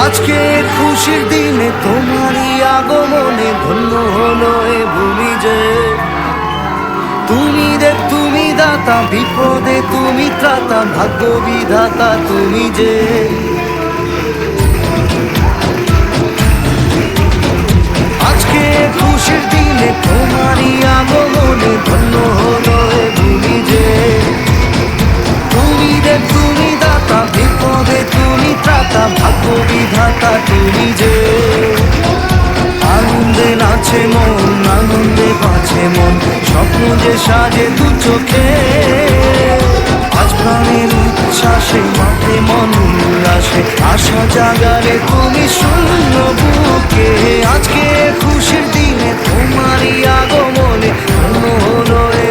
আজকে খুশির দিনে তোমারই আগমনে ধন্য হলো এ ভূমি যে। তুমি দাতা, বিপদে তুমি ত্রাতা, ভাগ্য বিধাতা তুমি যে। আজকে খুশির দিনে তোমারই আগমনে ধন্য হলো এ ভূমি যে। তুমি দাতা, বিপদে তুমি ত্রাতা, ভাগ্য বিধাতা তুমি যে। আনন্দে নাচে মন, আনন্দে বাঁচে মন, স্বপ্ন যে সাজে দু চোখে। আজ প্রাণের উচ্ছ্বাসে মাঠে মন উল্লাসে, আশা জাগালে তুমি শূন্য বুকে। আজকে খুশির দিনে তোমারই আগমনে ধন্য হলো এ